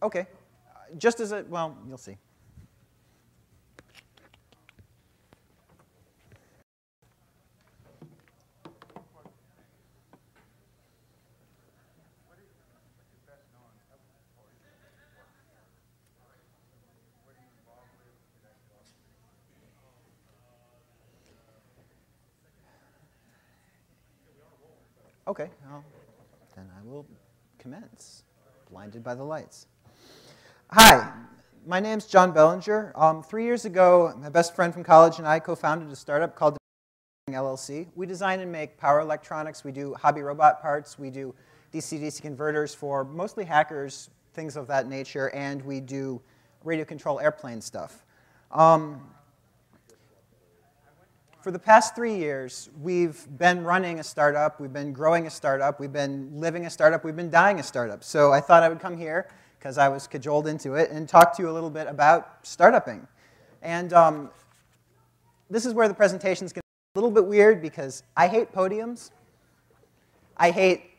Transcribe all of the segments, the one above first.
Okay. Just as a, well, you'll see. Okay, well, then I will commence, blinded by the lights. Hi, my name's John Bellinger. 3 years ago, my best friend from college and I co-founded a startup called LLC. We design and make power electronics. We do hobby robot parts. We do DC-DC converters for mostly hackers, things of that nature, and we do radio control airplane stuff. For the past 3 years, we've been running a startup, we've been growing a startup, we've been living a startup, we've been dying a startup. So I thought I would come here, because I was cajoled into it, and talk to you a little bit about startupping. And this is where the presentation's going to be a little bit weird, because I hate podiums. I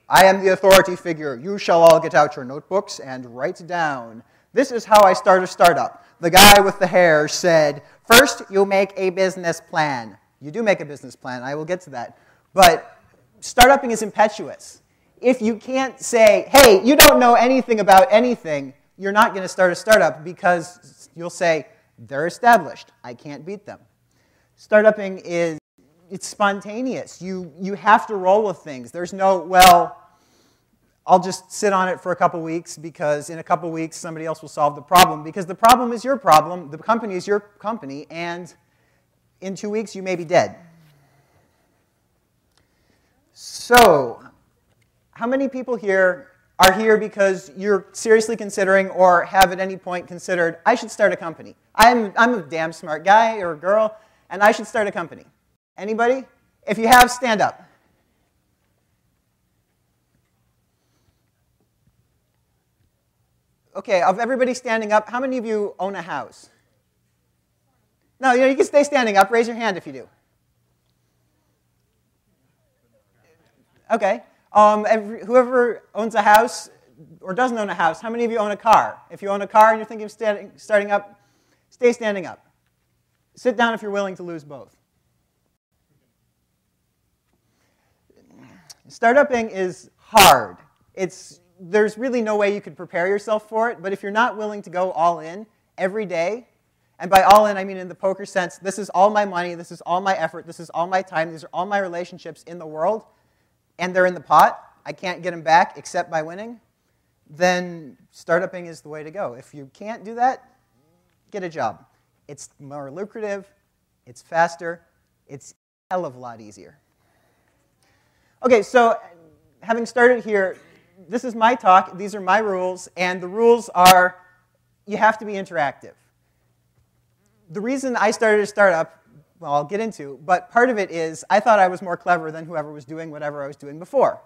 am the authority figure. You shall all get out your notebooks and write down. This is how I start a startup. The guy with the hair said, first you make a business plan. You do make a business plan. I will get to that. But startupping is impetuous. If you can't say, hey, you don't know anything about anything, you're not going to start a startup because you'll say, they're established. I can't beat them. Startupping it's spontaneous. You have to roll with things. There's no, well, I'll just sit on it for a couple weeks because in a couple weeks somebody else will solve the problem, because the problem is your problem, the company is your company, and in 2 weeks you may be dead. So, how many people here are here because you're seriously considering or have at any point considered, I should start a company? I'm a damn smart guy or girl, and I should start a company. Anybody? If you have, stand up. Okay, of everybody standing up, how many of you own a house? No, you can stay standing up. Raise your hand if you do. Okay. Whoever owns a house or doesn't own a house, how many of you own a car? If you own a car and you're thinking of starting up, stay standing up. Sit down if you're willing to lose both. Startupping is hard. There's really no way you could prepare yourself for it, but if you're not willing to go all in every day, and by all in I mean in the poker sense, this is all my money, this is all my effort, this is all my time, these are all my relationships in the world, and they're in the pot, I can't get them back except by winning, then startupping is the way to go. If you can't do that, get a job. It's more lucrative, it's faster, it's a hell of a lot easier. Okay, so having started here, this is my talk, these are my rules, and the rules are you have to be interactive. The reason I started a startup, well, I'll get into, but part of it is I thought I was more clever than whoever was doing whatever I was doing before.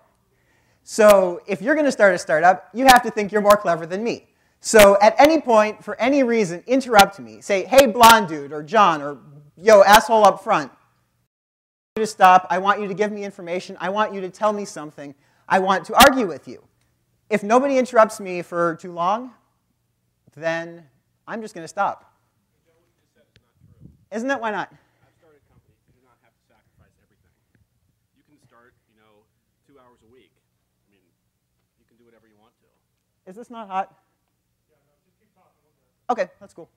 So if you're going to start a startup, you have to think you're more clever than me. So at any point, for any reason, interrupt me. Say, hey, blonde dude, or John, or yo, asshole up front. I want you to stop. I want you to give me information. I want you to tell me something. I want to argue with you. If nobody interrupts me for too long, then I'm just going to stop. Isn't it? Why not? I've started companies. You do not have to sacrifice everything. You can start, 2 hours a week. I mean, you can do whatever you want to. Is this not hot? Yeah, no, just keep talking. Okay, that's cool.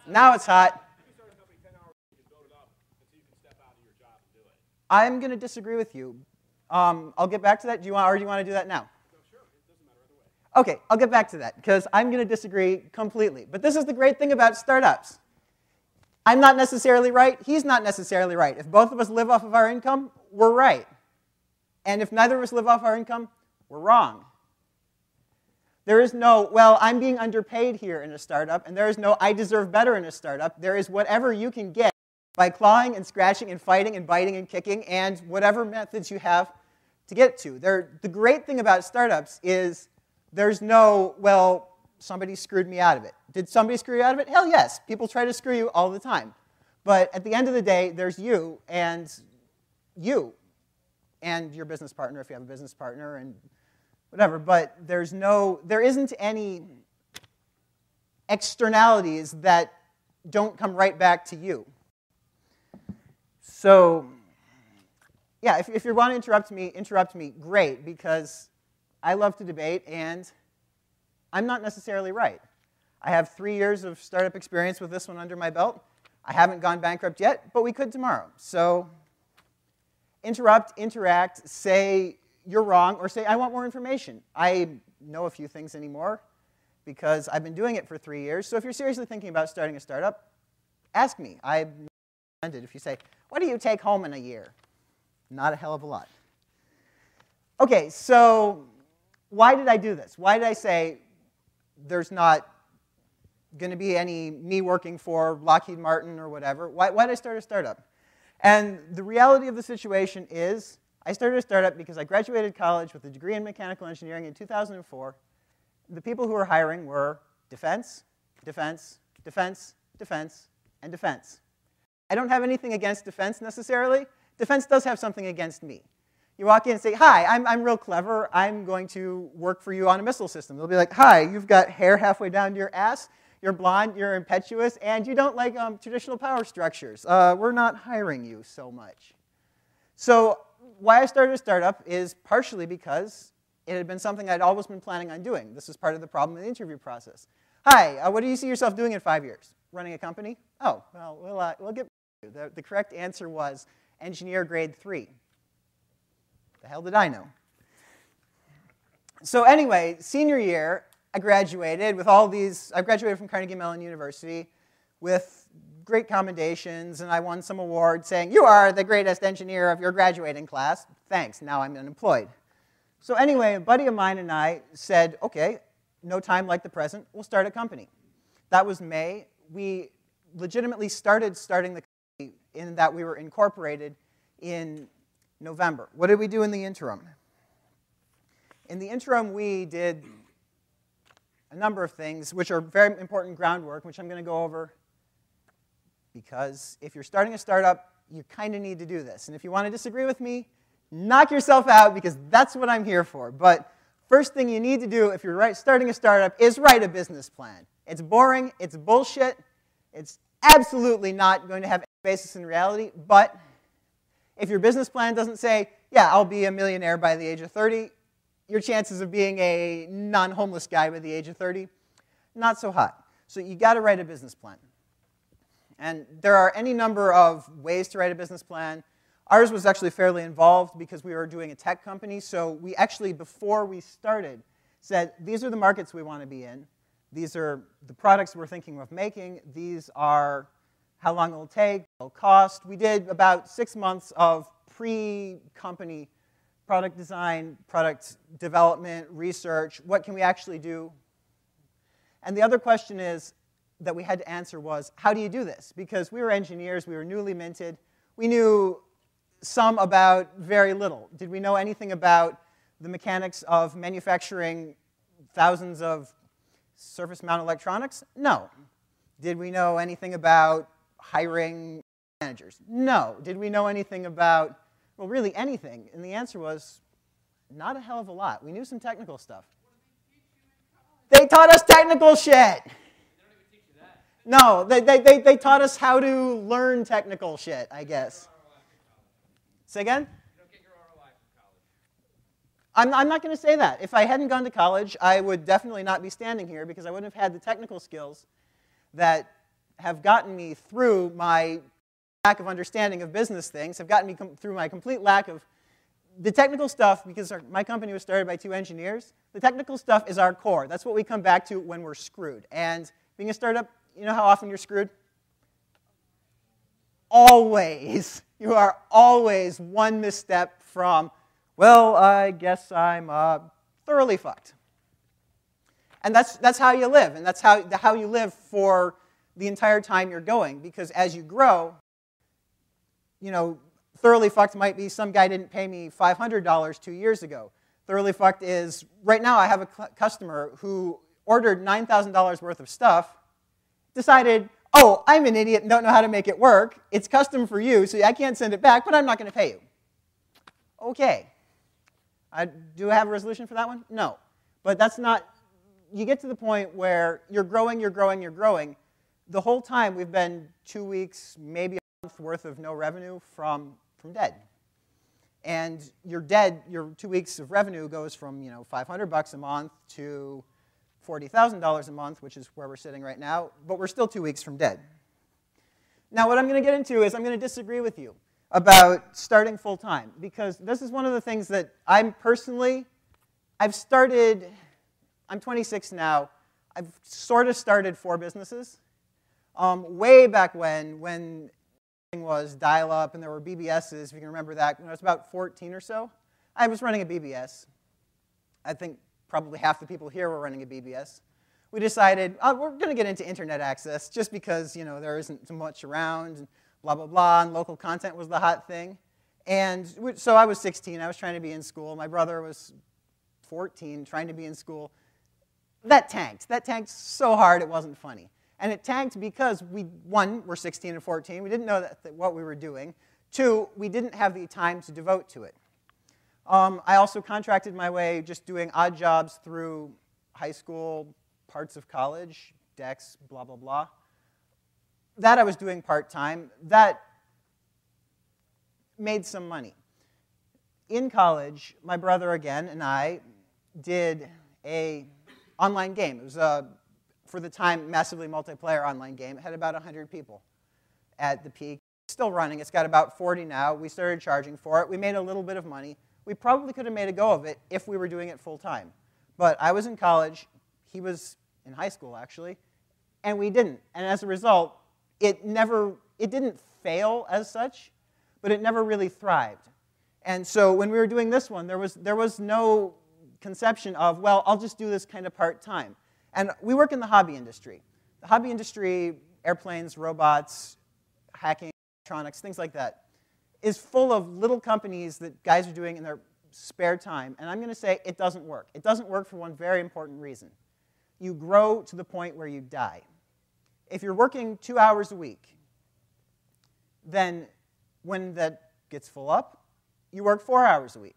Now it's hot. You can start a company 10 hours a week and build it up until you can step out of your job and do it. I'm going to disagree with you. I'll get back to that. Or do you want to do that now? No, sure. It doesn't matter either way. Okay, I'll get back to that, because I'm going to disagree completely. But this is the great thing about startups. I'm not necessarily right. He's not necessarily right. If both of us live off of our income, we're right. And if neither of us live off our income, we're wrong. There is no, well, I'm being underpaid here in a startup, and there is no, I deserve better in a startup. There is whatever you can get by clawing and scratching and fighting and biting and kicking and whatever methods you have to get to. The great thing about startups is there's no, well, somebody screwed me out of it. Did somebody screw you out of it? Hell yes. People try to screw you all the time. But at the end of the day, there's you and your business partner, if you have a business partner, and whatever, but there isn't any externalities that don't come right back to you. So, yeah, if you want to interrupt me, great, because I love to debate, and I'm not necessarily right. I have 3 years of startup experience with this one under my belt. I haven't gone bankrupt yet, but we could tomorrow. So interrupt, interact, say you're wrong, or say I want more information. I know a few things anymore because I've been doing it for 3 years. So if you're seriously thinking about starting a startup, ask me. I'm not offended if you say, what do you take home in a year? Not a hell of a lot. Okay, so why did I do this? Why did I say there's not going to be any me working for Lockheed Martin or whatever? Why did I start a startup? And the reality of the situation is I started a startup because I graduated college with a degree in mechanical engineering in 2004. The people who were hiring were defense, defense, defense, defense, and defense. I don't have anything against defense necessarily. Defense does have something against me. You walk in and say, hi, I'm real clever. I'm going to work for you on a missile system. They'll be like, hi, you've got hair halfway down to your ass. You're blonde, you're impetuous, and you don't like traditional power structures. We're not hiring you so much. So why I started a startup is partially because it had been something I'd always been planning on doing. This was part of the problem in the interview process. Hi, what do you see yourself doing in 5 years? Running a company? Oh, well, we'll get back to you. The correct answer was engineer grade 3. The hell did I know? So anyway, senior year, I graduated with all these. I graduated from Carnegie Mellon University with great commendations, and I won some award saying, you are the greatest engineer of your graduating class. Thanks, now I'm unemployed. So anyway, a buddy of mine and I said, okay, no time like the present, we'll start a company. That was May. We legitimately starting the company in that we were incorporated in November. What did we do in the interim? In the interim, we did a number of things, which are very important groundwork, which I'm going to go over, because if you're starting a startup, you kind of need to do this. And if you want to disagree with me, knock yourself out, because that's what I'm here for. But first thing you need to do if you're starting a startup is write a business plan. It's boring, it's bullshit, it's absolutely not going to have any basis in reality, but if your business plan doesn't say, yeah, I'll be a millionaire by the age of 30, your chances of being a non-homeless guy by the age of 30, not so hot. So you got to write a business plan. And there are any number of ways to write a business plan. Ours was actually fairly involved because we were doing a tech company. So we actually, before we started, said, these are the markets we want to be in. These are the products we're thinking of making. These are how long it will take, it'll cost. We did about 6 months of pre-company product design, product development, research. What can we actually do? And the other question that we had to answer was, how do you do this? Because we were engineers, we were newly minted. We knew some about very little. Did we know anything about the mechanics of manufacturing thousands of surface-mount electronics? No. Did we know anything about hiring managers? No. Did we know anything about, well, really anything? And the answer was, not a hell of a lot. We knew some technical stuff. They taught us technical shit. They don't even teach you that. No, they taught us how to learn technical shit, I guess. Say again? You don't get your ROI from college. I'm not going to say that. If I hadn't gone to college, I would definitely not be standing here because I wouldn't have had the technical skills that have gotten me through my lack of understanding of business things, have gotten me through my complete lack of the technical stuff, because my company was started by 2 engineers. The technical stuff is our core. That's what we come back to when we're screwed. And being a startup, you know how often you're screwed? Always. You are always one misstep from, well, I guess I'm thoroughly fucked. And that's how you live, and that's how you live for the entire time you're going, because as you grow, you know, thoroughly fucked might be some guy didn't pay me $500 2 years ago. Thoroughly fucked is, right now I have a customer who ordered $9,000 worth of stuff, decided, oh, I'm an idiot and don't know how to make it work. It's custom for you, so I can't send it back, but I'm not going to pay you. Okay. Do I have a resolution for that one? No. But that's not, you get to the point where you're growing, you're growing, you're growing. The whole time we've been 2 weeks, maybe a month worth of no revenue from dead. And your 2 weeks of revenue goes from $500 a month to $40,000 a month, which is where we're sitting right now, but we're still 2 weeks from dead. Now what I'm going to get into is I'm going to disagree with you about starting full time, because this is one of the things that I'm 26 now, I've sort of started 4 businesses. Way back when was dial-up and there were BBSs, if you can remember that, when I was about 14 or so, I was running a BBS. I think probably half the people here were running a BBS. We decided, we're going to get into internet access just because there isn't so much around, and blah, blah, blah, and local content was the hot thing. And so I was 16, I was trying to be in school. My brother was 14, trying to be in school. That tanked. That tanked so hard it wasn't funny. And it tanked because one, we're 16 and 14. We didn't know what we were doing. 2, we didn't have the time to devote to it. I also contracted my way just doing odd jobs through high school, parts of college, decks, blah, blah, blah. That I was doing part-time. That made some money. In college, my brother again and I did an online game. It was for the time, massively multiplayer online game. It had about 100 people at the peak. It's still running. It's got about 40 now. We started charging for it. We made a little bit of money. We probably could have made a go of it if we were doing it full time. But I was in college. He was in high school, actually. And we didn't. And as a result, it didn't fail as such, but it never really thrived. And so when we were doing this one, there was no conception of, well, I'll just do this kind of part-time. And we work in the hobby industry. The hobby industry, airplanes, robots, hacking, electronics, things like that, is full of little companies that guys are doing in their spare time. And I'm going to say it doesn't work. It doesn't work for one very important reason. You grow to the point where you die. If you're working 2 hours a week, then when that gets full up, you work 4 hours a week.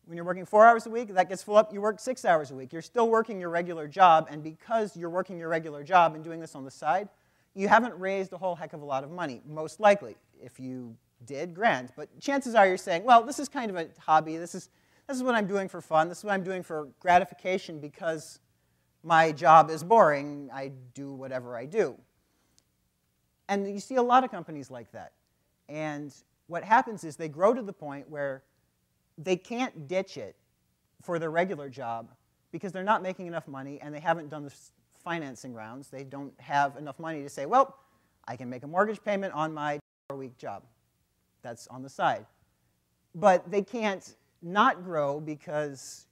When you're working 4 hours a week, that gets full up, you work 6 hours a week. You're still working your regular job, and because you're working your regular job and doing this on the side, you haven't raised a whole heck of a lot of money, most likely. If you did, grand. But chances are you're saying, well, this is kind of a hobby. This is what I'm doing for fun. This is what I'm doing for gratification because my job is boring. I do whatever I do. And you see a lot of companies like that. And what happens is they grow to the point where they can't ditch it for their regular job because they're not making enough money and they haven't done the financing rounds. They don't have enough money to say, well, I can make a mortgage payment on my 4-week job. That's on the side. But they can't not grow because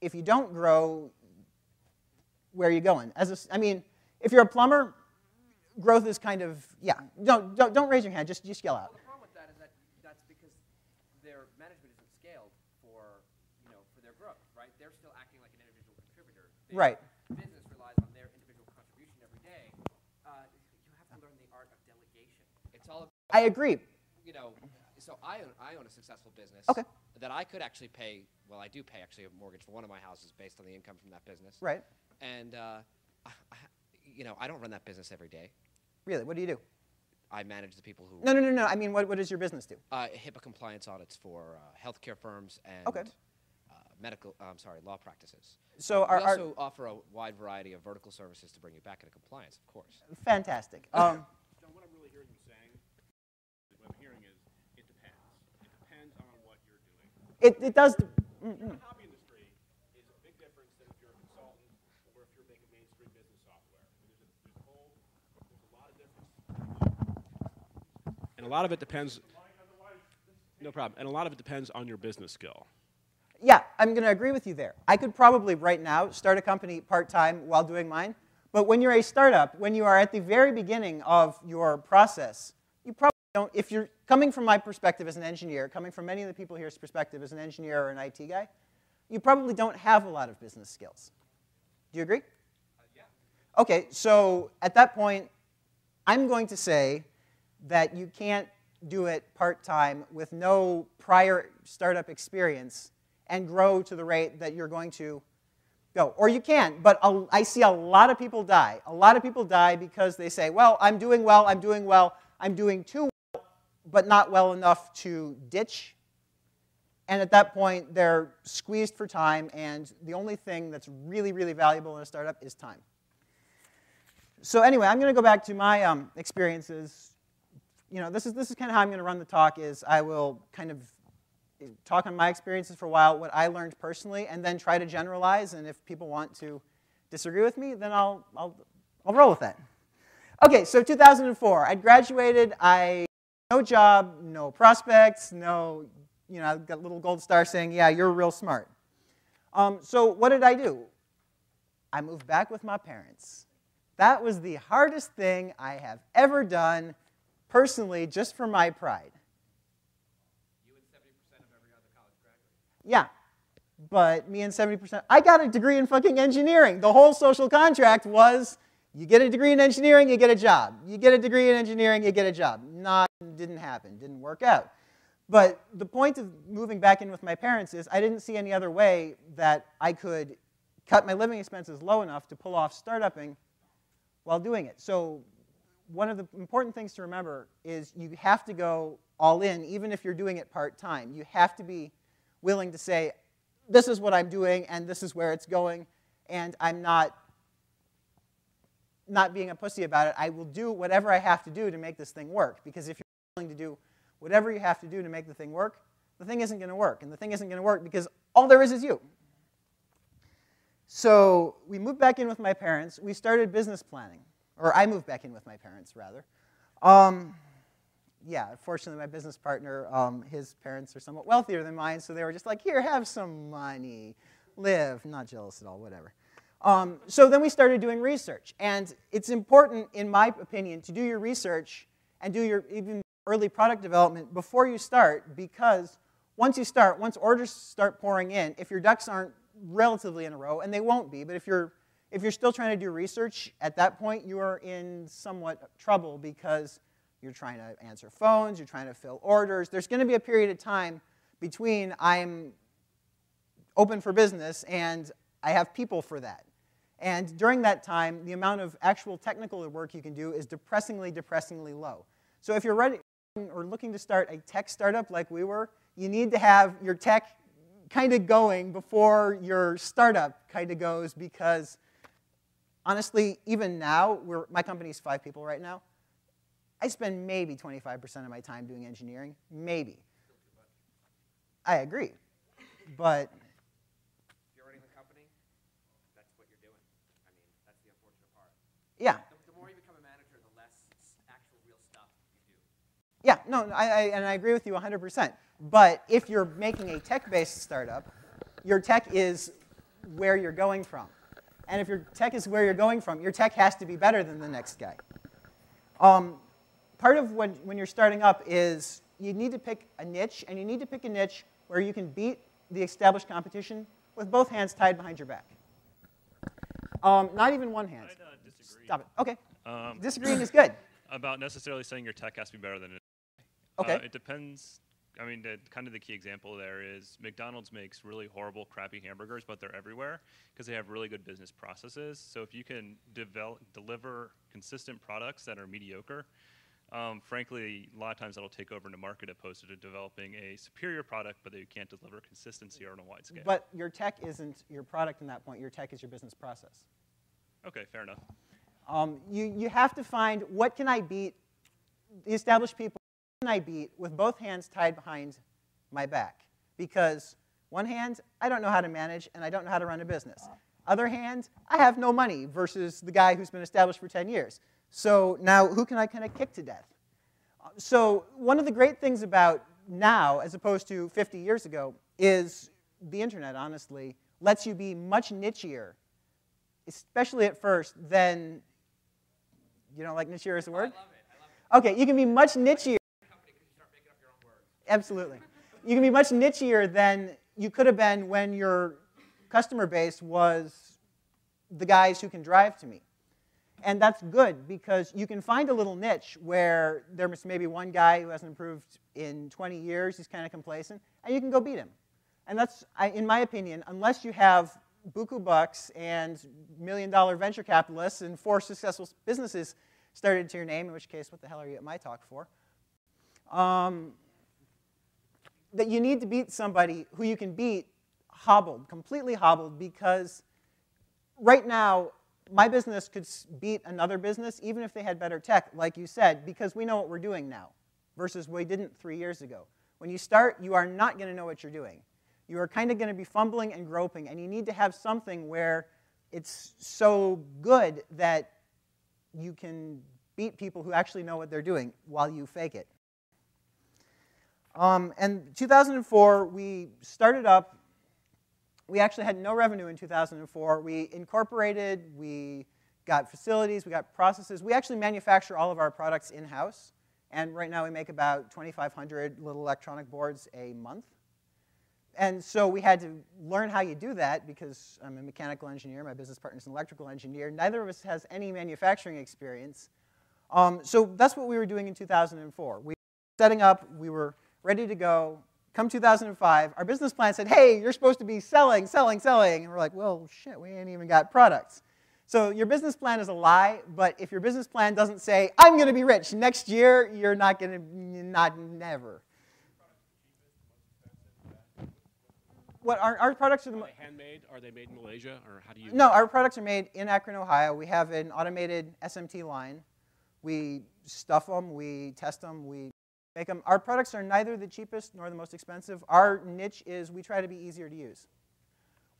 if you don't grow, where are you going? I mean, if you're a plumber, growth is kind of, yeah. Don't raise your hand. Just yell out. Well, the problem with that is that that's because their management isn't scaled for their growth, right? They're still acting like an individual contributor. Right. Business relies on their individual contribution every day. You have to learn the art of delegation. It's all about, I agree. So I own a successful business. Okay. That I could actually pay. Well, I do pay actually a mortgage for one of my houses based on the income from that business. Right. And I don't run that business every day. Really? What do you do? I manage the people who. No. I mean, what does your business do? HIPAA compliance audits for healthcare firms and law practices. So we also offer a wide variety of vertical services to bring you back into compliance, of course. Fantastic. So what I'm really hearing you saying, what I'm hearing is, it depends. It depends on what you're doing. It does. If you're in the hobby industry, is a big difference than if you're a consultant or if you're making mainstream business software. There's a lot of difference. And a lot of it depends. No problem. And a lot of it depends on your business skill. Yeah, I'm going to agree with you there. I could probably right now start a company part-time while doing mine. But when you're a startup, when you are at the very beginning of your process, you probably don't, if you're coming from my perspective as an engineer, coming from many of the people here's perspective as an engineer or an IT guy, you probably don't have a lot of business skills. Do you agree? Yeah. Okay, so at that point, I'm going to say that you can't do it part-time with no prior startup experience and grow to the rate that you're going to go. Or you can, but I see a lot of people die. A lot of people die because they say, well, I'm doing well, I'm doing well, I'm doing too well, but not well enough to ditch. And at that point, they're squeezed for time, and the only thing that's really, really valuable in a startup is time. So anyway, I'm going to go back to my experiences. This is kind of how I'm going to run the talk. Is I will kind of talk on my experiences for a while, what I learned personally, and then try to generalize. And if people want to disagree with me, then I'll roll with that. Okay, so 2004, I graduated. No job, no prospects, no. I've got a little gold star saying, yeah, you're real smart. So what did I do? I moved back with my parents. That was the hardest thing I have ever done, personally, just for my pride. You and 70% of every other college graduate. Yeah, but me and 70%. I got a degree in fucking engineering. The whole social contract was, you get a degree in engineering, you get a job. You get a degree in engineering, you get a job. Didn't happen, didn't work out. But the point of moving back in with my parents is I didn't see any other way that I could cut my living expenses low enough to pull off startupping while doing it. So one of the important things to remember is you have to go all in, even if you're doing it part-time. You have to be willing to say, this is what I'm doing, and this is where it's going, and I'm not being a pussy about it. I will do whatever I have to do to make this thing work, because if you're willing to do whatever you have to do to make the thing work, the thing isn't going to work. And the thing isn't going to work because all there is you. So we moved back in with my parents. We started business planning. Or I moved back in with my parents, rather. Yeah, fortunately, my business partner, his parents are somewhat wealthier than mine, so they were just like, here, have some money. Live. Not jealous at all, whatever. So then we started doing research. And it's important, in my opinion, to do your research and do your even early product development before you start, because once orders start pouring in, if your ducks aren't relatively in a row, and they won't be, but if you're still trying to do research, at that point you are in somewhat trouble because you're trying to answer phones, you're trying to fill orders. There's going to be a period of time between I'm open for business and I have people for that. And during that time, the amount of actual technical work you can do is depressingly, depressingly low. So if you're ready or looking to start a tech startup like we were, you need to have your tech kind of going before your startup kind of goes, because honestly, even now, my company's 5 people right now. I spend maybe 25% of my time doing engineering, maybe. I agree, but if you're running the company, that's what you're doing. I mean, that's the unfortunate part. Yeah. The more you become a manager, the less actual real stuff you do. Yeah, no, and I agree with you 100%. But if you're making a tech-based startup, your tech is where you're going from. And if your tech is where you're going from, your tech has to be better than the next guy. Part of when you're starting up is you need to pick a niche, and you need to pick a niche where you can beat the established competition with both hands tied behind your back. Not even one hand. I'd disagree. Stop it. Okay. Disagreeing is good. About necessarily saying your tech has to be better than it. Okay. It depends. I mean, kind of the key example there is McDonald's makes really horrible, crappy hamburgers, but they're everywhere because they have really good business processes. So if you can deliver consistent products that are mediocre, frankly, a lot of times that'll take over in the market opposed to developing a superior product, but that you can't deliver consistency on a wide scale. But your tech isn't your product in that point. Your tech is your business process. Okay, fair enough. You have to find, what can I beat the established people? What can I beat with both hands tied behind my back? Because one hand, I don't know how to manage, and I don't know how to run a business. Other hand, I have no money versus the guy who's been established for 10 years. So now, who can I kind of kick to death? So one of the great things about now, as opposed to 50 years ago, is the internet, honestly, lets you be much nichier, especially at first, than, you don't like nichier as a word? I love it. Okay, you can be much nichier. Absolutely. You can be much nichier than you could have been when your customer base was the guys who can drive to me. And that's good, because you can find a little niche where there's maybe one guy who hasn't improved in 20 years, he's kind of complacent, and you can go beat him. And that's, in my opinion, unless you have buku bucks and million-dollar venture capitalists and 4 successful businesses started to your name, in which case, what the hell are you at my talk for? That you need to beat somebody who you can beat hobbled, completely hobbled, because right now, my business could beat another business, even if they had better tech, like you said, because we know what we're doing now, versus we didn't 3 years ago. When you start, you are not going to know what you're doing. You are kind of going to be fumbling and groping, and you need to have something where it's so good that you can beat people who actually know what they're doing while you fake it. And 2004, we started up. We actually had no revenue in 2004. We incorporated, we got facilities, we got processes. We actually manufacture all of our products in-house. And right now we make about 2,500 little electronic boards a month. And so we had to learn how you do that because I'm a mechanical engineer, my business partner's an electrical engineer. Neither of us has any manufacturing experience. So that's what we were doing in 2004. We were setting up, we were ready to go. Come 2005, our business plan said, hey, you're supposed to be selling, selling, selling. And we're like, well, shit, we ain't even got products. So your business plan is a lie, but if your business plan doesn't say, I'm going to be rich next year, you're not going to, never. What our products are the most handmade? Are they made in Malaysia, or how do you? No, our products are made in Akron, Ohio. We have an automated SMT line. We stuff them, we test them, we make them. Our products are neither the cheapest nor the most expensive. Our niche is we try to be easier to use.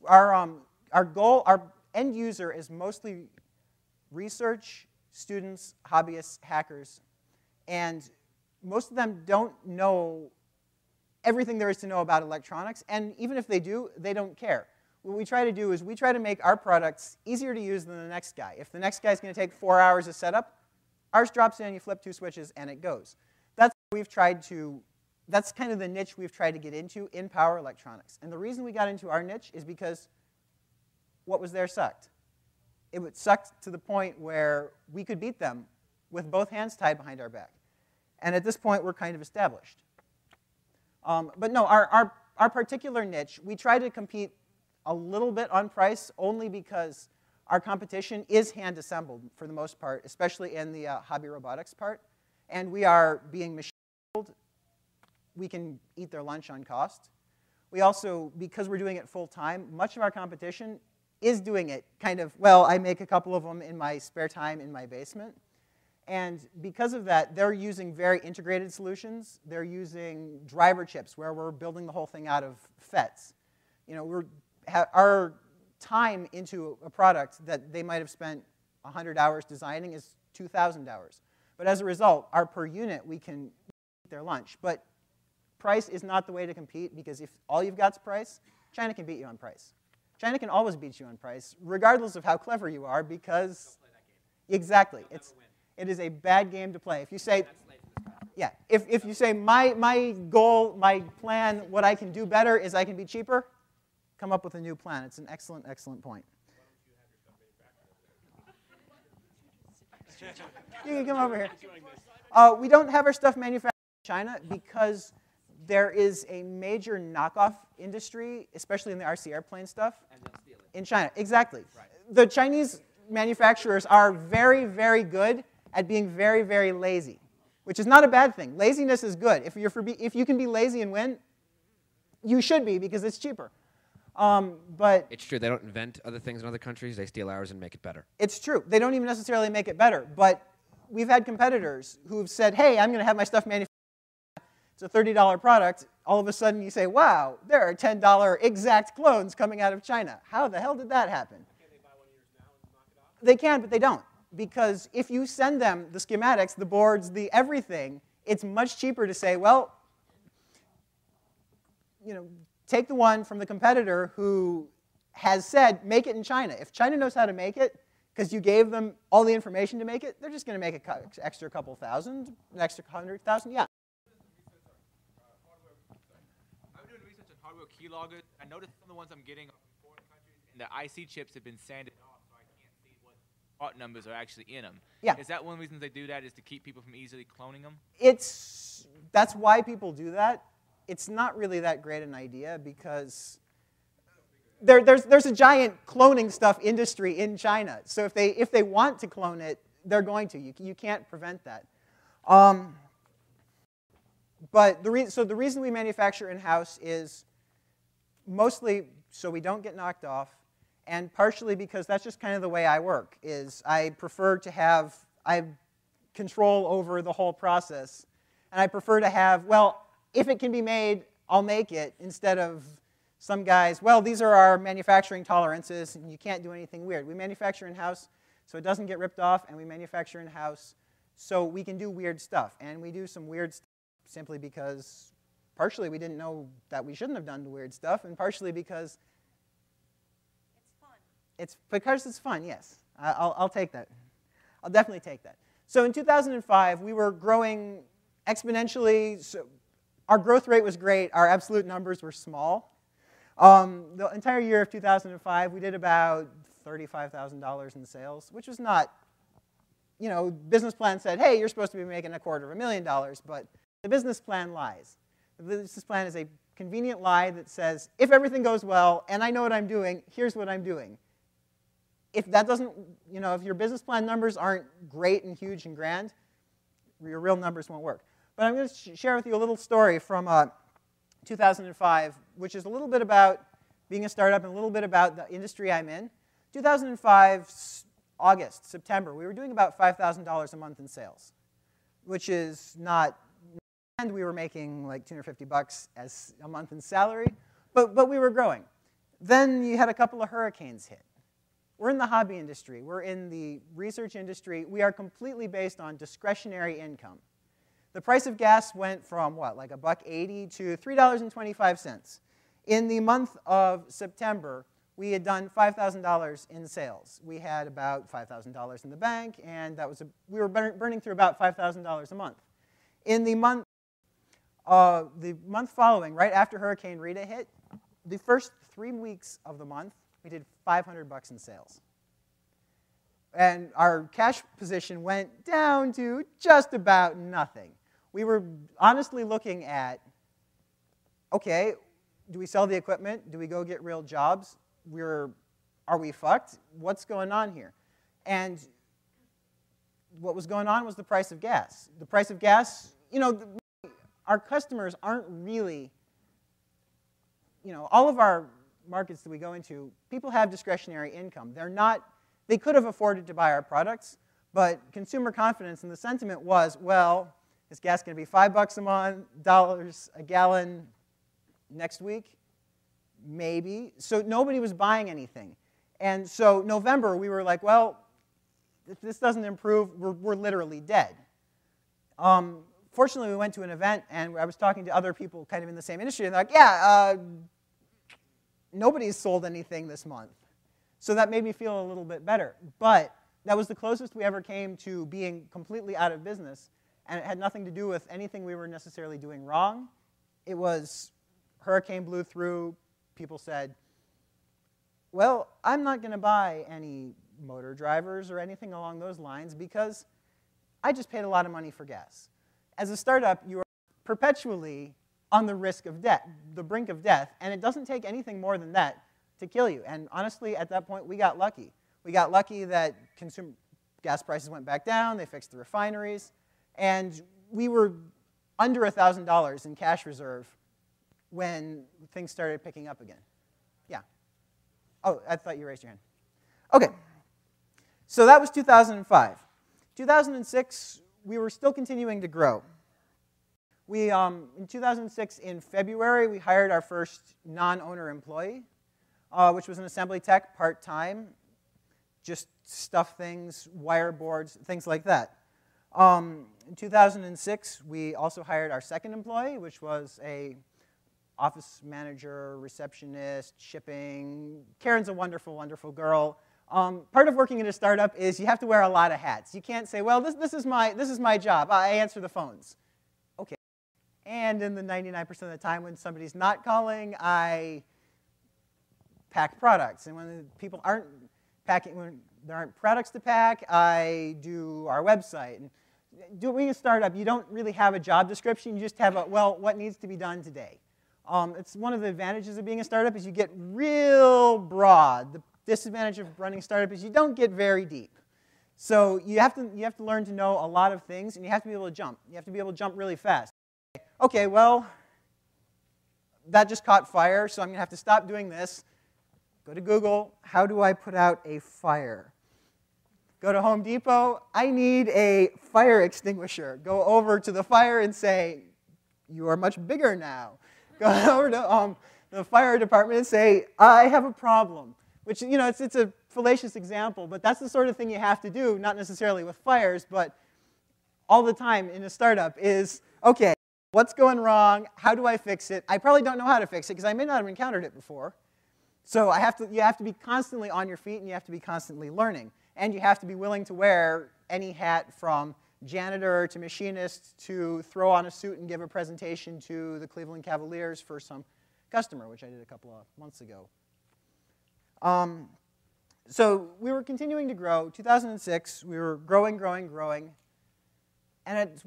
Our goal, our end user is mostly research, students, hobbyists, hackers, and most of them don't know everything there is to know about electronics, and even if they do, they don't care. What we try to do is we try to make our products easier to use than the next guy. If the next guy's going to take 4 hours to set up, ours drops in, you flip 2 switches, and it goes. That's kind of the niche we've tried to get into in power electronics. And the reason we got into our niche is because what was there sucked. It sucked to the point where we could beat them with both hands tied behind our back. And at this point, we're kind of established. But no, our particular niche, we try to compete a little bit on price only because our competition is hand-assembled for the most part, especially in the hobby robotics part. And we are being machine-built. We can eat their lunch on cost. We also, because we're doing it full-time, much of our competition is doing it kind of, well, I make a couple of them in my spare time in my basement. And because of that, they're using very integrated solutions. They're using driver chips where we're building the whole thing out of FETs. You know, our time into a product that they might have spent 100 hours designing is 2,000 hours. But as a result, our per unit, we can eat their lunch. But price is not the way to compete because if all you've got is price, China can beat you on price. China can always beat you on price, regardless of how clever you are, because exactly, it is a bad game to play. If you say, yeah, if you say my goal, my plan, what I can do better is I can be cheaper, come up with a new plan. It's an excellent, excellent point. You can come over here. We don't have our stuff manufactured in China because there is a major knockoff industry, especially in the RC airplane stuff, in China. Exactly. Right. The Chinese manufacturers are very, very good at being very, very lazy, which is not a bad thing. Laziness is good. If you can be lazy and win, you should be because it's cheaper. But it's true. They don't invent other things in other countries. They steal ours and make it better. It's true. They don't even necessarily make it better. But we've had competitors who've said, hey, I'm going to have my stuff manufactured. It's a $30 product. All of a sudden you say, wow, there are $10 exact clones coming out of China. How the hell did that happen? Can they buy one of yours now and knock it off? They can, but they don't. Because if you send them the schematics, the boards, the everything, it's much cheaper to say, well, you know, take the one from the competitor who has said, make it in China. If China knows how to make it, because you gave them all the information to make it, they're just going to make an extra couple thousand, an extra 100,000, yeah. I'm doing research on hardware keyloggers. I noticed some of the ones I'm getting are from foreign countries, and the IC chips have been sanded off, so I can't see what part numbers are actually in them. Yeah. Is that one of the reasons they do that, is to keep people from easily cloning them? That's why people do that. it's not really that great an idea because there's a giant cloning stuff industry in China. So if they want to clone it, they're going to. You can't prevent that. But the reason we manufacture in-house is mostly so we don't get knocked off, and partially because that's just kind of the way I work. Is I prefer to have control over the whole process, and I prefer to have, well, if it can be made, I'll make it, instead of some guys, well, these are our manufacturing tolerances, and you can't do anything weird. We manufacture in-house so it doesn't get ripped off, and we manufacture in-house so we can do weird stuff. And we do some weird stuff simply because partially we didn't know that we shouldn't have done the weird stuff, and partially because it's fun. It's because it's fun, yes. I'll take that. I'll definitely take that. So in 2005, we were growing exponentially. So our growth rate was great. Our absolute numbers were small. The entire year of 2005, we did about $35,000 in sales, which was not, business plan said, hey, you're supposed to be making $250,000, but the business plan lies. The business plan is a convenient lie that says, if everything goes well, and I know what I'm doing, here's what I'm doing. If that doesn't, if your business plan numbers aren't great and huge and grand, your real numbers won't work. But I'm going to share with you a little story from 2005, which is a little bit about being a startup and a little bit about the industry I'm in. 2005, August, September, we were doing about $5,000 a month in sales, which is not, and we were making like $250 as a month in salary, but we were growing. Then you had a couple of hurricanes hit. We're in the hobby industry. We're in the research industry. We are completely based on discretionary income. The price of gas went from, what, like $1.80 to $3.25. In the month of September, we had done $5,000 in sales. We had about $5,000 in the bank, and we were burning through about $5,000 a month. In the month following, right after Hurricane Rita hit, the first 3 weeks of the month, we did $500 in sales. And our cash position went down to just about nothing. We were honestly looking at, okay, do we sell the equipment? Do we go get real jobs? Are we fucked? What's going on here? And what was going on was the price of gas. The price of gas, our customers aren't really, all of our markets that we go into, people have discretionary income. They could have afforded to buy our products, but consumer confidence and the sentiment was, well, is gas going to be $5 a month, dollars a gallon next week? Maybe. So nobody was buying anything. And so November, we were like, well, if this doesn't improve, we're literally dead. Fortunately, we went to an event, and I was talking to other people kind of in the same industry, and they're like, yeah, nobody's sold anything this month. So that made me feel a little bit better. But that was the closest we ever came to being completely out of business, and it had nothing to do with anything we were necessarily doing wrong. It was hurricane blew through. People said, well, I'm not going to buy any motor drivers or anything along those lines because I just paid a lot of money for gas. As a startup, you are perpetually on the risk of death, the brink of death, and it doesn't take anything more than that to kill you. And honestly, at that point, we got lucky. We got lucky that gas prices went back down, they fixed the refineries, and we were under $1,000 in cash reserve when things started picking up again. Yeah. Oh, I thought you raised your hand. Okay. So that was 2005. 2006, we were still continuing to grow. In 2006, in February, we hired our first non-owner employee, which was an assembly tech, part-time, just stuff things, wire boards, things like that. In 2006, we also hired our second employee, which was a office manager, receptionist, shipping. Karen's a wonderful, wonderful girl. Part of working in a startup is you have to wear a lot of hats. You can't say, well, this is my job. I answer the phones. Okay. And in the 99% of the time when somebody's not calling, I pack products. And when people aren't packing, when there aren't products to pack, I do our website. And doing a startup, you don't really have a job description. You just have a, well, what needs to be done today? It's one of the advantages of being a startup is you get real broad. The disadvantage of running a startup is you don't get very deep. So you have to learn to know a lot of things, and you have to be able to jump. You have to be able to jump really fast. Okay, well, that just caught fire, so I'm going to have to stop doing this. Go to Google. How do I put out a fire? Go to Home Depot. I need a fire extinguisher. Go over to the fire and say, you are much bigger now. Go over to the fire department and say, I have a problem. Which, you know, it's a fallacious example, but that's the sort of thing you have to do, not necessarily with fires, but all the time in a startup is, okay, what's going wrong? How do I fix it? I probably don't know how to fix it because I may not have encountered it before. So you have to be constantly on your feet, and you have to be constantly learning. And you have to be willing to wear any hat from janitor to machinist to throw on a suit and give a presentation to the Cleveland Cavaliers for some customer, which I did a couple of months ago. So we were continuing to grow. 2006, we were growing. And at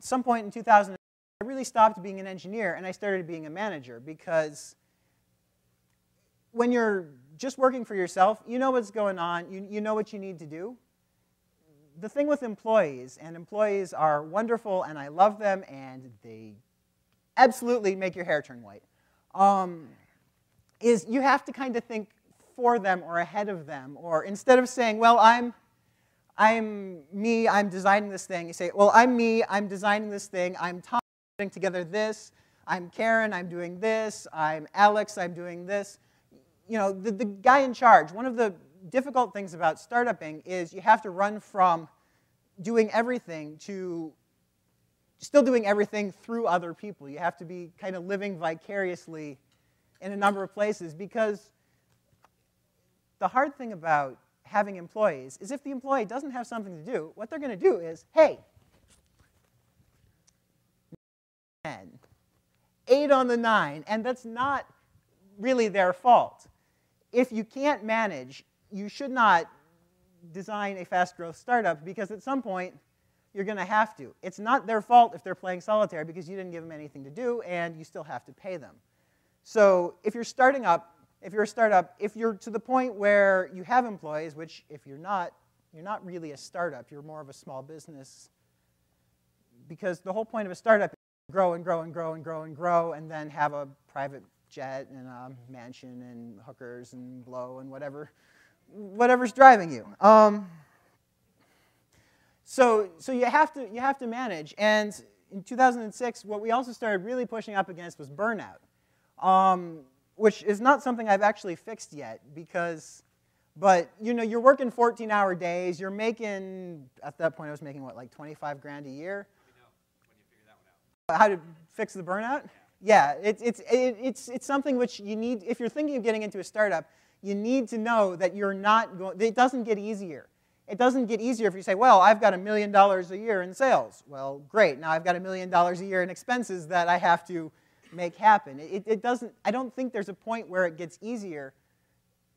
some point in 2000, I really stopped being an engineer, and I started being a manager, because when you're just working for yourself, you know what's going on, you know what you need to do. The thing with employees, and employees are wonderful, and I love them, and they absolutely make your hair turn white, is you have to kind of think for them or ahead of them, or instead of saying, well, I'm me, I'm designing this thing, you say, well, I'm me, I'm designing this thing, I'm Tom, putting together this, I'm Karen, I'm doing this, I'm Alex, I'm doing this. You know, the guy in charge, one of the difficult things about startupping is you have to run from doing everything to still doing everything through other people. You have to be kind of living vicariously in a number of places, because the hard thing about having employees is if the employee doesn't have something to do, what they're going to do is, hey, 10, 8 on the 9, and that's not really their fault. If you can't manage, you should not design a fast growth startup, because at some point you're going to have to. It's not their fault if they're playing solitaire, because you didn't give them anything to do and you still have to pay them. So if you're starting up, if you're a startup, if you're to the point where you have employees, which if you're not really a startup, you're more of a small business, because the whole point of a startup is to grow and grow and grow and grow and grow, and then have a private jet and a mansion and hookers and blow and whatever's driving you. So you have to manage. And in 2006, what we also started really pushing up against was burnout, which is not something I've actually fixed yet, but you know, you're working 14-hour days. You're making, at that point I was making what, like 25 grand a year? When you figure that one out. How to fix the burnout? Yeah, it's something which you need, if you're thinking of getting into a startup, you need to know that you're not going, it doesn't get easier. It doesn't get easier if you say, well, I've got $1 million a year in sales. Well, great, now I've got $1 million a year in expenses that I have to make happen. It doesn't, I don't think there's a point where it gets easier,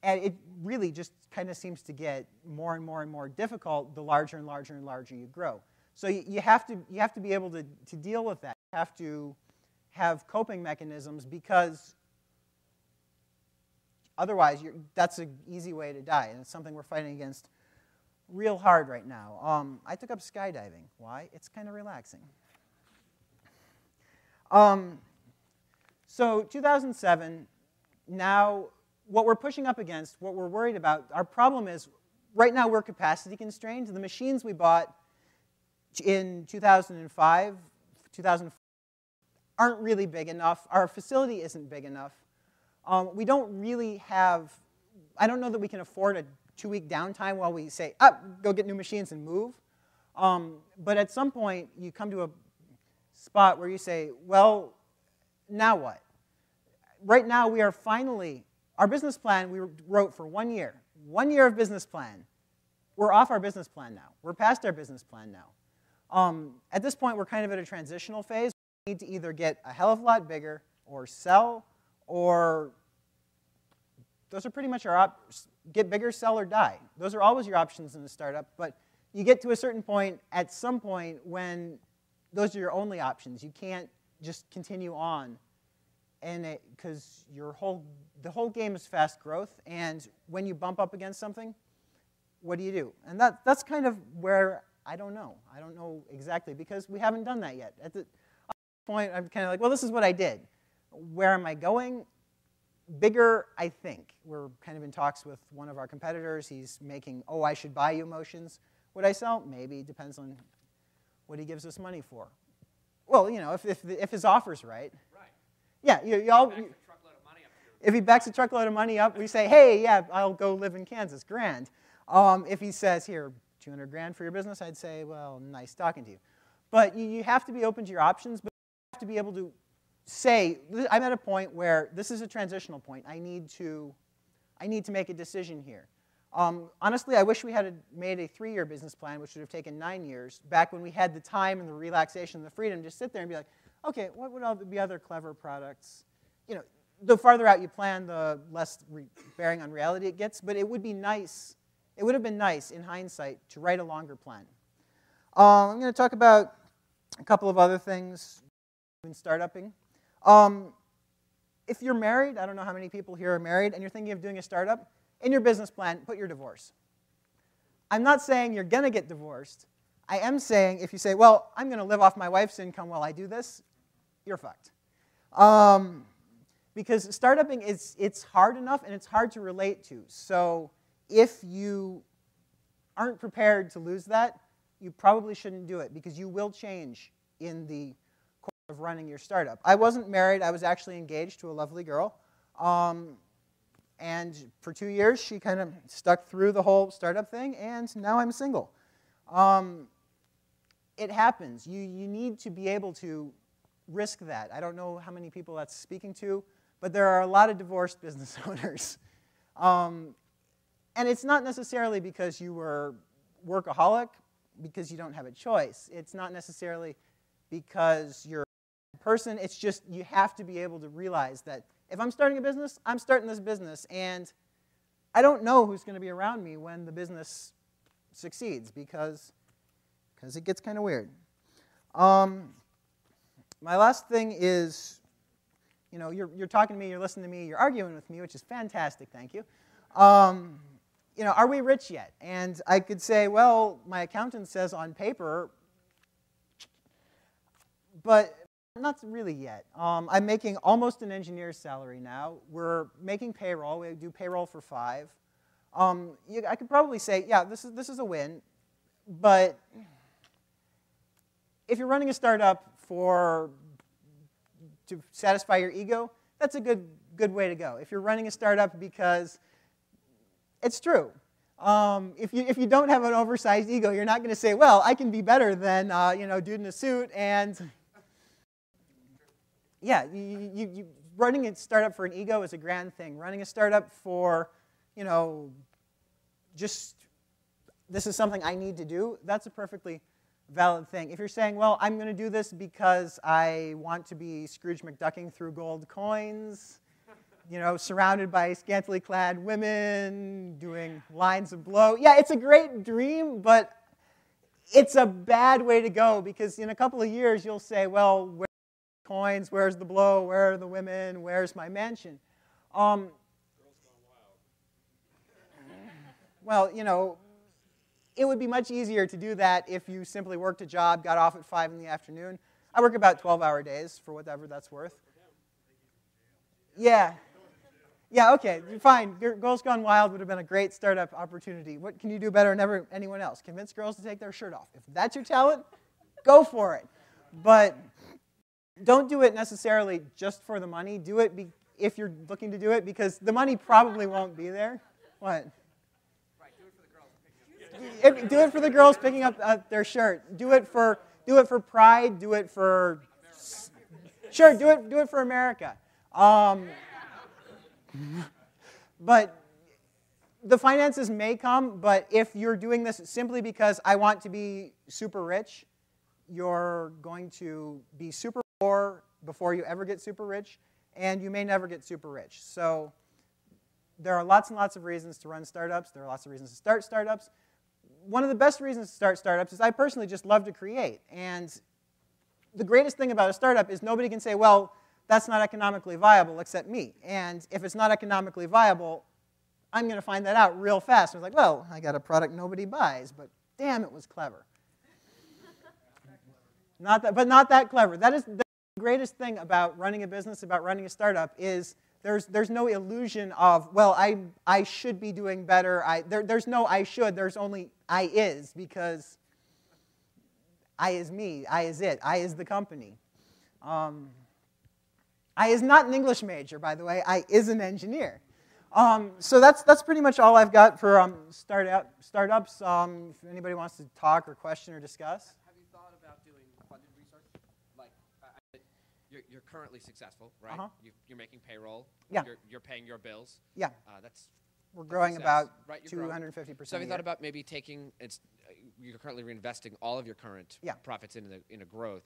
and it really just kind of seems to get more and more and more difficult the larger and larger and larger you grow. So you have to be able to deal with that. You have to have coping mechanisms, because otherwise that's an easy way to die, and it's something we're fighting against real hard right now. I took up skydiving. Why? It's kind of relaxing. So 2007, now what we're pushing up against, what we're worried about, our problem is right now we're capacity constrained. The machines we bought in 2005, 2004 aren't really big enough. Our facility isn't big enough. We don't really have, I don't know that we can afford a 2-week downtime while we say, go get new machines and move. But at some point, you come to a spot where you say, well, now what? Right now, we are finally, our business plan we wrote for 1 year. 1 year of business plan. We're off our business plan now. We're past our business plan now. At this point, we're kind of at a transitional phase. We need to either get a hell of a lot bigger, or sell, or those are pretty much our options. Get bigger, sell, or die. Those are always your options in a startup, but you get to a certain point, at some point, when those are your only options. You can't just continue on, and because the whole game is fast growth, and when you bump up against something, what do you do? And that's kind of where I don't know. I don't know exactly, because we haven't done that yet. At this point, I'm kind of like, well, this is what I did. Where am I going? Bigger, I think. We're kind of in talks with one of our competitors. He's making, oh, I should buy you motions. Would I sell? Maybe. Depends on what he gives us money for. Well, you know, if his offer's right. Right. Yeah, if he backs a truckload of money up, we say, hey, yeah, I'll go live in Kansas. Grand. If he says, here, 200 grand for your business, I'd say, well, nice talking to you. But you have to be open to your options, but you have to be able to say, I'm at a point where this is a transitional point. I need to make a decision here. Honestly, I wish we had made a 3-year business plan, which would have taken 9 years, back when we had the time and the relaxation and the freedom to just sit there and be like, okay, what would all be other clever products? You know, the farther out you plan, the less bearing on reality it gets, but it would be nice. It would have been nice, in hindsight, to write a longer plan. I'm going to talk about a couple of other things in startupping. If you're married, I don't know how many people here are married, and you're thinking of doing a startup, in your business plan, put your divorce. I'm not saying you're going to get divorced. I am saying if you say, well, I'm going to live off my wife's income while I do this, you're fucked. Because startupping, it's hard enough, and it's hard to relate to. So if you aren't prepared to lose that, you probably shouldn't do it, because you will change in the course of running your startup. I wasn't married. I was actually engaged to a lovely girl. And for 2 years, she kind of stuck through the whole startup thing, and now I'm single. It happens. You need to be able to risk that. I don't know how many people that's speaking to, but there are a lot of divorced business owners. And it's not necessarily because you were workaholic, because you don't have a choice. It's not necessarily because you're a person. It's just you have to be able to realize that if I'm starting a business, I'm starting this business, and I don't know who's going to be around me when the business succeeds, because it gets kind of weird. My last thing is, you know, you're talking to me, you're listening to me, you're arguing with me, which is fantastic, thank you. You know, are we rich yet? And I could say, well, my accountant says on paper, but not really yet. I'm making almost an engineer's salary now. We're making payroll. We do payroll for 5. I could probably say, yeah, this is a win. But if you're running a startup to satisfy your ego, that's a good way to go. If you're running a startup because it's true. If you don't have an oversized ego, you're not going to say, well, I can be better than you know, dude in a suit and. Yeah, running a startup for an ego is a grand thing. Running a startup for, you know, just this is something I need to do, that's a perfectly valid thing. If you're saying, well, I'm going to do this because I want to be Scrooge McDucking through gold coins, you know, surrounded by scantily clad women, doing lines of blow. Yeah, it's a great dream, but it's a bad way to go, because in a couple of years you'll say, well, where's the coins, where's the blow, where are the women, where's my mansion? Well, you know, it would be much easier to do that if you simply worked a job, got off at 5 in the afternoon. I work about 12-hour days, for whatever that's worth. Yeah. Yeah, okay, fine. Girls Gone Wild would have been a great startup opportunity. What can you do better than anyone else? Convince girls to take their shirt off. If that's your talent, go for it. But don't do it necessarily just for the money. Do it if you're looking to do it, because the money probably won't be there. What? Right, do it for the girls. Do it for the girls picking up their shirt. Do it for pride. Do it for sure. Do it for America. But the finances may come. But if you're doing this simply because I want to be super rich, you're going to be super poor before you ever get super rich, and you may never get super rich. So there are lots and lots of reasons to run startups. There are lots of reasons to start startups. one of the best reasons to start startups is I personally just love to create. And the greatest thing about a startup is nobody can say, well, that's not economically viable except me. And if it's not economically viable, I'm going to find that out real fast. I was like, well, I got a product nobody buys, but damn, it was clever. Not that clever. That is the greatest thing about running a business, about running a startup, is there's no illusion of, well, I should be doing better. There's no I should. There's only I is, because I is me. I is it. I is the company. I is not an English major, by the way. I is an engineer. So that's pretty much all I've got for startups. If anybody wants to talk or question or discuss. Have you thought about doing funded research? Like, you're currently successful, right? Uh-huh. You're making payroll. Yeah. You're paying your bills. Yeah. We're That's growing success, about right? You're growing. 250%. So have you thought about maybe taking, you're currently reinvesting all of your current profits into growth.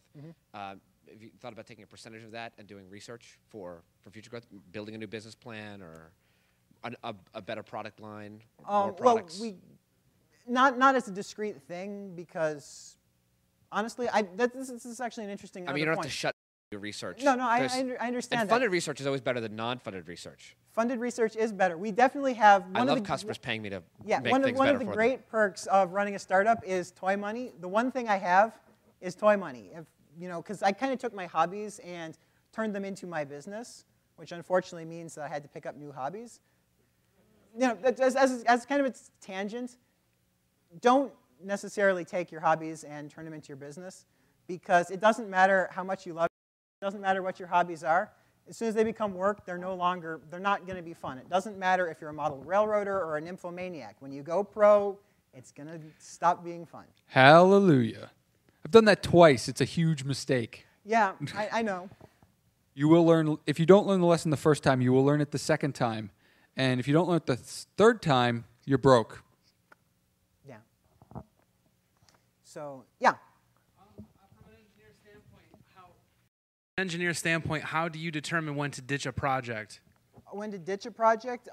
Have you thought about taking a percentage of that and doing research for future growth, building a new business plan or a better product line, more products? Well, not as a discrete thing, because honestly, this is actually an interesting. I mean, you don't have to shut your research. No, I understand. And funded research is always better than non-funded research. Funded research is better. We definitely have. I love customers paying me to make things one better of the for them. great perks of running a startup is toy money. The one thing I have is toy money. Because I kind of took my hobbies and turned them into my business, which unfortunately means that I had to pick up new hobbies. As kind of a tangent, don't necessarily take your hobbies and turn them into your business, because it doesn't matter how much you love it. It doesn't matter what your hobbies are. As soon as they become work, they're not going to be fun. It doesn't matter if you're a model railroader or a nymphomaniac. When you go pro, it's going to stop being fun. Hallelujah. I've done that twice. It's a huge mistake. Yeah, I know. You will learn, if you don't learn the lesson the first time, you will learn it the second time. And if you don't learn it the third time, you're broke. Yeah. So, yeah. From an engineer standpoint, how do you determine when to ditch a project? When to ditch a project?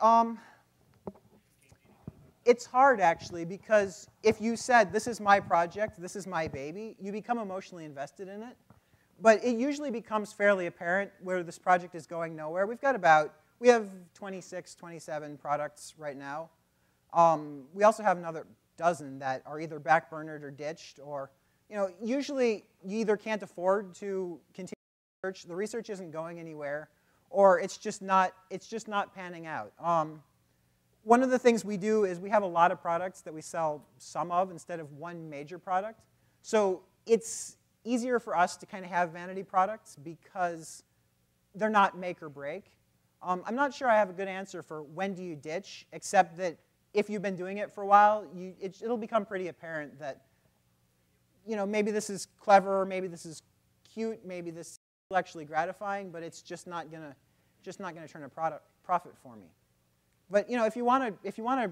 It's hard, actually, because if you said, this is my project, this is my baby, you become emotionally invested in it. But it usually becomes fairly apparent where this project is going nowhere. We have 26, 27 products right now. We also have another dozen that are either backburnered or ditched, or, usually you either can't afford to continue research, the research isn't going anywhere, or it's just not panning out. One of the things we do is we have a lot of products that we sell some of instead of one major product. So it's easier for us to kind of have vanity products because they're not make or break. I'm not sure I have a good answer for when do you ditch, except that if you've been doing it for a while, it'll become pretty apparent that maybe this is clever, maybe this is cute, maybe this is intellectually gratifying, but it's just not gonna turn a profit for me. But if you want to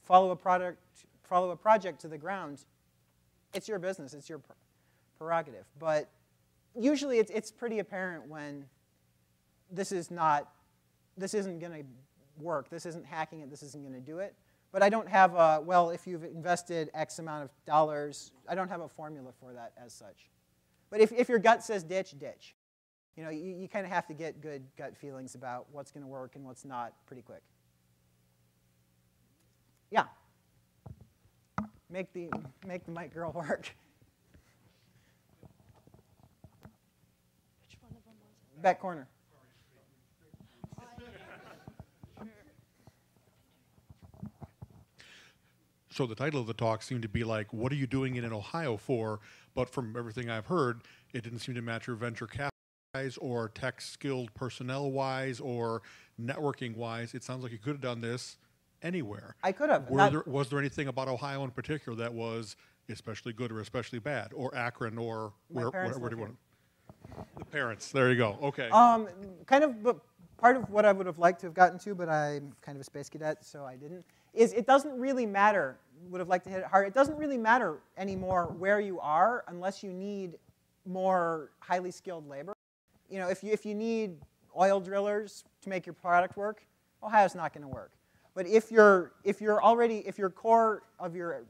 follow a project to the ground, it's your business, it's your prerogative. But usually it's pretty apparent when this isn't going to work, this isn't hacking it, this isn't going to do it. But I don't have if you've invested X amount of dollars, I don't have a formula for that as such. But if your gut says ditch, ditch. You kind of have to get good gut feelings about what's going to work and what's not pretty quick. Yeah. Make the mic girl work. Which one of them was it? Back corner. So the title of the talk seemed to be like, what are you doing in Ohio for? But from everything I've heard, it didn't seem to match your venture capital-wise or tech-skilled personnel-wise or networking-wise. It sounds like you could have done this anywhere. I could have. Was there anything about Ohio in particular that was especially good or especially bad? Or Akron or where do you want it? The parents. There you go. Okay. Part of what I would have liked to have gotten to, but I'm kind of a space cadet, so I didn't, is it doesn't really matter, would have liked to hit it hard, it doesn't really matter anymore where you are unless you need more highly skilled labor. If you need oil drillers to make your product work, Ohio's not going to work. But if your core of your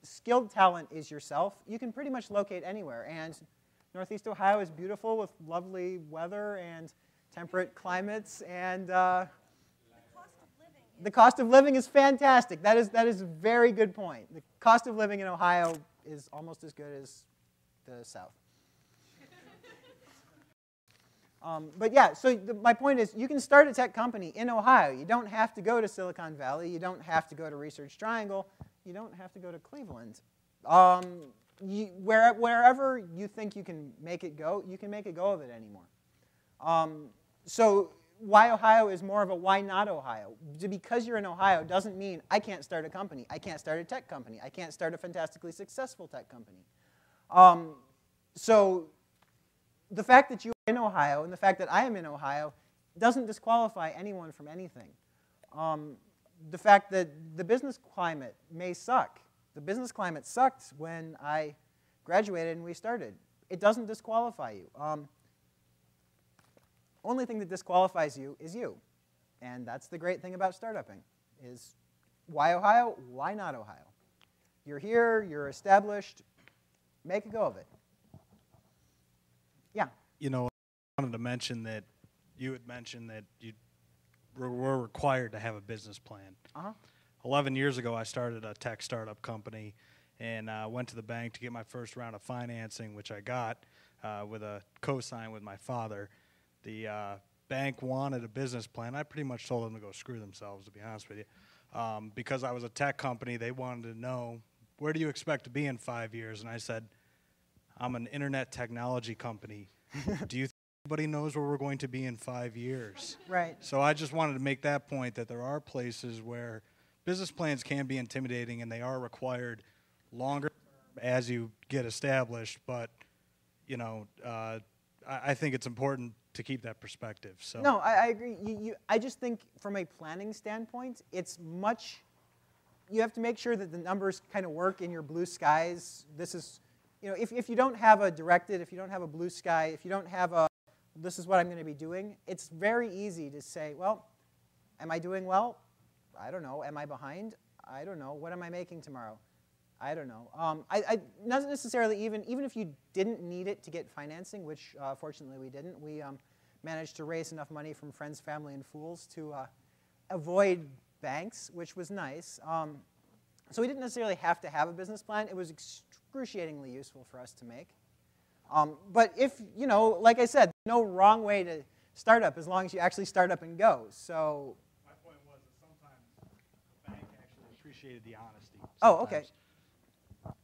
skilled talent is yourself, you can pretty much locate anywhere. And Northeast Ohio is beautiful with lovely weather and temperate climates, and the cost of living is fantastic. That is a very good point. The cost of living in Ohio is almost as good as the South. But yeah, so my point is you can start a tech company in Ohio. You don't have to go to Silicon Valley. You don't have to go to Research Triangle. You don't have to go to Cleveland. Wherever you think you can make it go, you can make a go of it anymore. So why Ohio is more of a why not Ohio. Because you're in Ohio doesn't mean I can't start a company. I can't start a tech company. I can't start a fantastically successful tech company. So the fact that you're in Ohio and the fact that I am in Ohio doesn't disqualify anyone from anything. The fact that the business climate may suck. The business climate sucked when I graduated and we started. It doesn't disqualify you. Only thing that disqualifies you is you. And that's the great thing about startupping, is why Ohio? Why not Ohio? You're here, you're established, make a go of it. Yeah? You know, I wanted to mention that you had mentioned that you were required to have a business plan. 11 years ago, I started a tech startup company and went to the bank to get my first round of financing, which I got with a co-sign with my father. The bank wanted a business plan. I pretty much told them to go screw themselves, to be honest with you. Because I was a tech company, they wanted to know, where do you expect to be in 5 years? And I said, I'm an internet technology company. Do you think anybody knows where we're going to be in 5 years? Right. So I just wanted to make that point, that there are places where business plans can be intimidating and they are required longer as you get established. But, you know, I think it's important to keep that perspective. So no, I agree. I just think from a planning standpoint, it's much, you have to make sure that the numbers kind of work in your blue skies. This is, you know, if you don't have a directed, if you don't have a blue sky, if you don't have a, this is what I'm going to be doing, it's very easy to say, well, am I doing well? I don't know. Am I behind? I don't know. What am I making tomorrow? I don't know. Not necessarily even if you didn't need it to get financing, which fortunately we didn't. We managed to raise enough money from friends, family, and fools to avoid banks, which was nice. So we didn't necessarily have to have a business plan. It was excruciatingly useful for us to make. But if, you know, like I said, no wrong way to start up as long as you actually start up and go. So my point was that sometimes the bank actually appreciated the honesty. Oh, okay.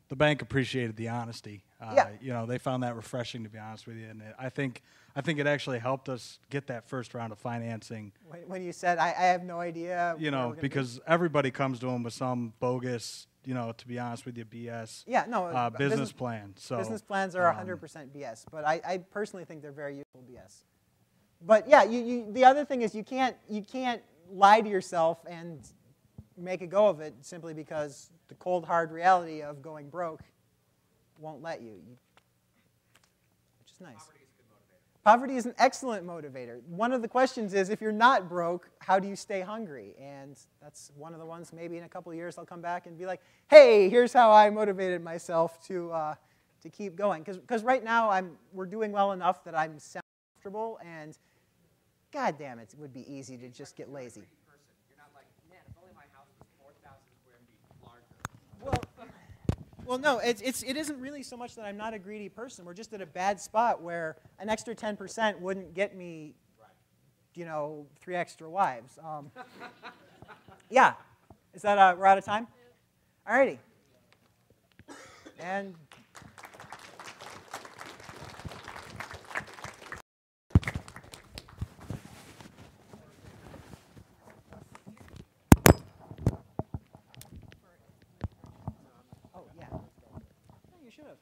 The bank appreciated the honesty. Yeah. You know, they found that refreshing, to be honest with you. And I think it actually helped us get that first round of financing. When you said, I have no idea. You know, because everybody comes to them with some bogus, you know, to be honest with you, BS. Yeah, no. Business plan. So business plans are 100% BS, but I personally think they're very useful BS. But yeah, the other thing is you can't lie to yourself and make a go of it simply because the cold, hard reality of going broke won't let you, which is nice. Poverty is an excellent motivator. One of the questions is, if you're not broke, how do you stay hungry? And that's one of the ones maybe in a couple of years I'll come back and be like, hey, here's how I motivated myself to keep going. Because right now we're doing well enough that I'm semi-comfortable, and God damn it would be easy to just get lazy. Well, no, it isn't really so much that I'm not a greedy person. We're just at a bad spot where an extra 10% wouldn't get me, you know, 3 extra wives. Yeah. Is that, we're out of time? All righty. And oh, yeah. No, you should have.